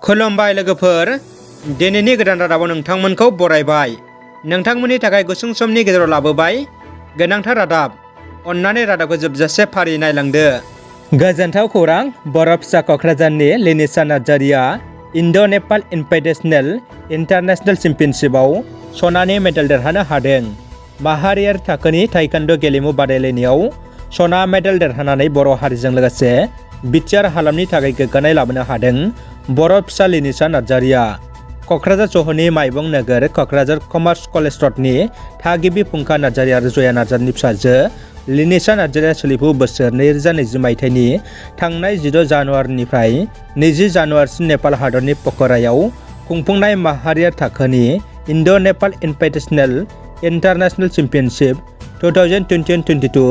खुलुमबाय लोगोफोर, दिनैनि गोदान रादाबाव नोंथांमोनखौ बरायबाय। नोंथांमोननि थाखाय गुसुं समनि गेजेराव लाबोबाय गोनांथार रादाब। अन्नानै रादाबखौ जोबजासे फारि नायलांदो। गोजोनथाव खौरां, बर' फिसा क'क्राझारनि लिनिसा नार्जारिया इन्ड'-नेपाल इनभाइटेशनेल इन्टारनेशनेल चेम्पियनशिपआव सनानि मेडेल देरहानो हादों। माहारियारि थाखोनि ताइक्वान्ड' गेलेमु बादायलायनायाव सना मेडेल देरहानानै बर' हारिजों लोगोसे बिटिआर हालामनि थाखाय गोग्गानाय लाबोनो हादों बर' फिसा लिनिसा नार्जारिया। क'क्राझार सहरनि माइबं नोगोर क'क्राझार कमार्स कलेज र'डनि थागिबि फुंखा नार्जारि आरो जया नार्जारिनि फिसाजो लिनिसा नार्जारिया सोलिफु बोसोर 2020 मायथाइनि थांनाय 16 जानुवारिनिफ्राय 20 जानुवारिसिम नेपाल हादरनि पकरायाव खुंफुंनाय माहारियारि थाखोनि इन्ड'-नेपाल इनभाइटेशनेल इन्टारनेशनेल चेम्पियनशिप 2021-22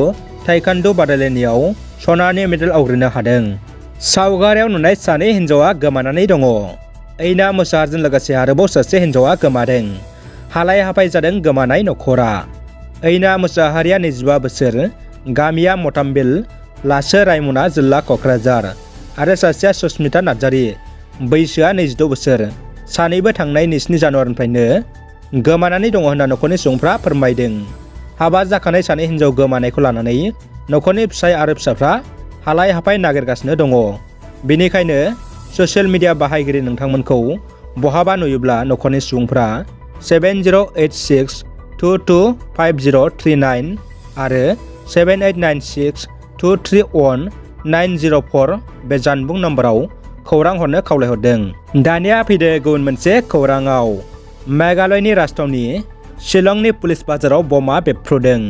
ताइक्वान्ड' बादायलायनायाव सनानि मेडेल आवग्रिनो हादों। सावगारियाव नुनाय सानै हिन्जावा गोमानानै दङ। ऐना मोसाहारजों लोगोसे आरोबाव सासे हिन्जावा गोमादों। हालाय हाफाय जादों गोमानाय नखरा। ऐना मोसाहारिया 25 बोसोर, गामिया मथामबिल, लासो रायमना जिल्ला क'क्राझार आरो सासेया सुस्मिता नार्जारि, बैसोआ 26 बोसोर। सानैबो थांनाय 27 जानुवारिनिफ्रायनो गोमानानै दङ होनना नखरनि सुबुंफ्रा फोरमायदों। हाबा जाखानाय सानै हिन्जाव गोमानायखौ लानानै नखरनि फिसाय आरो फिसाफ्रा हालाय हाफाय नागिरगासिनो दङ। बेनिखायनो ससियेल मिडिया बाहायगिरि नोंथांमोनखौ बहाबा नुयोब्ला नखरनि सुबुंफ्रा 7086225039 आरो 7896231904 बे जानबुं नम्बराव खौरां हरनो खावलायहरदों। दानिया फैदो गुबुन मोनसे खौराङाव। मेघालयनि राजथावनि शिलंनि पुलिस बाजाराव बमा बेरफ्रुदों।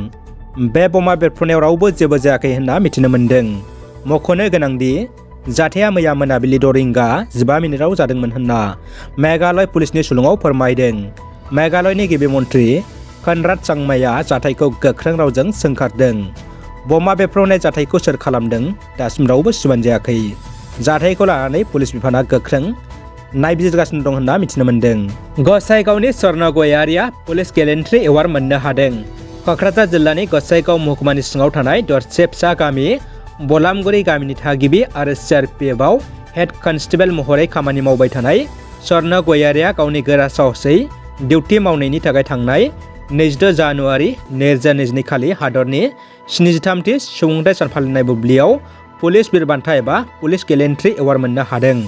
बे बमा बेरफ्रुनायाव रावबो जेबो जायाखै होनना मिथिनो मोन्दों। मख'नो गोनांदि जाथाया मैया मोनाबिलि 6:15 जादोंमोन होनना मेघालय पुलिसनि सुलुङाव फोरमायदों। मेघालयनि गिबि मन्थ्रि कनराड चांमाया जाथायखौ गोख्रों रावजों सोंखारदों। बमा बेरफ्रुनाय जाथायखौ सोर खालामदों दासिम रावबो सिमान जायाखै। जाथायखौ लानानै पुलिस बिफाना गोख्रों नायबिजिरगासिनो दं होनना मिथिनो मोन्दों। गसाइगावनि स्वर्ण गयारिया पुलिस गेलेन्ट्रि एवार्ड मोननो हादों। क'क्राझार जिल्लानि गसाइगाव महकुमानि सिङाव थानाय दरसे फिसा गामि बलामगुरि गामिनि थागिबि आरो CRPFआव हेड कनस्टेबल महरै खामानि मावबाय थानाय स्वर्ण गयारिया गावनि गोरा साहसै डिउटि मावनायनि थाखाय थांनाय 26 जानुवारि 2022 खालि हादरनि 73थि सुबुंथाइ सान फालिनाय बुब्लियाव पुलिस बिर बान्था एबा पुलिस गेलेन्ट्रि एवार्ड मोननो हादों।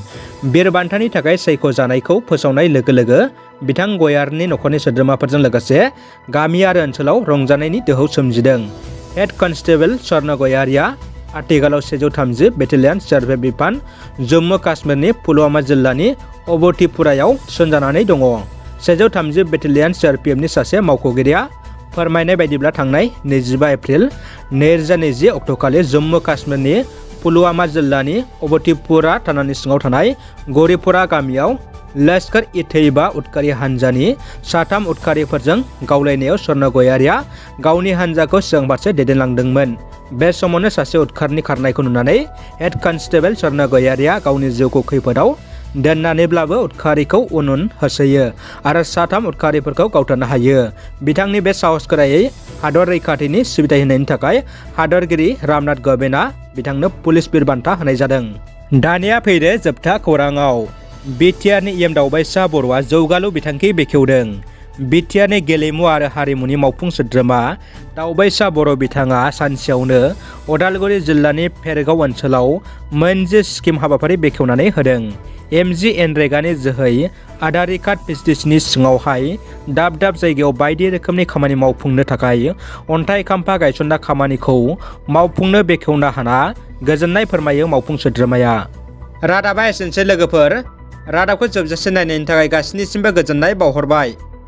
बिर बान्थानि थाखाय सायख'जानायखौ फोसावनाय लोगो लोगो बिथां गयारिनि नखरनि सोद्रोमाफोरजों लोगोसे गामि आरो ओनसोलाव रंजानायनि दोहौ सोमजिदों। हेड कनस्टेबल स्वर्ण गयारिया आथिखालाव 130 बेटेलियन CRPF बिफान जम्मु काश्मीरनि पुलवामा जिल्लानि अबतिपुरायाव थिसनजानानै दङ। 130 बेटेलियन CRPFनि सासे मावख'गिरिया फोरमायनाय बायदिब्ला थांनाय 25 एप्रिल 2020 अक्ट'खालि जम्मु काश्मीरनि पुलवामा जिल्लानि अबतिपुरा थानानि सिङाव थानाय गौरीपुरा गामियाव लश्कर-ए-तैयबा उदखारि हानजानि 3 उदखारिफोरजों गावलायनायाव स्वर्ण गयारिया गावनि हानजाखौ सिगां फारसे दैदेनलांदोंमोन। बे समावनो सासे उदखारनि खारनायखौ नुनानै हेड कनस्टेबल स्वर्ण गयारिया गावनि जिउखौ खैफोदाव दोननानैब्लाबो उदखारिखौ उन होसोयो आरो 3 उदखारिफोरखौ गावथारनो हायो। बिथांनि बे साहसगोरायै हादर रैखाथिनि सिबिथाय होनायनि थाखाय हादरगिरि रामनाथ ग'विंदआ बिथांनो पुलिस बिर बान्था होनाय जादों। दानिया फैदो जोबथा खौराङाव। बिटिआरनि EM दावबायसा बर'आ जौगालु बिथांखि बेखेवदों। बिटिआरनि गेलेमु आरो हारिमुनि मावफुं सोद्रोमा दावबायसा बर' बिथाङा सानसेयावनो उदालगुरि जिल्लानि फेरगाव ओनसोलाव मोनसे स्किम हाबाफारि बेखेवनानै होदों। MGNरेगानि जोहै आधार कार्ड फेसिलिटिनि सिङावहाय दाब दाब जायगायाव बायदि रोखोमनि खामानि मावफुंनो थाखाय अन्थाइ खाम्फा गायसनना खामानिखौ मावफुंनो बेखेवना होना गोजोननाय फोरमायो मावफुं सोद्रोमाया। रादाबा एसेनोसै लोगोफोर। रादाबखौ जोबजासे नायनायनि थाखाय गासैनिसिमबो गोजोननाय बावहरबाय।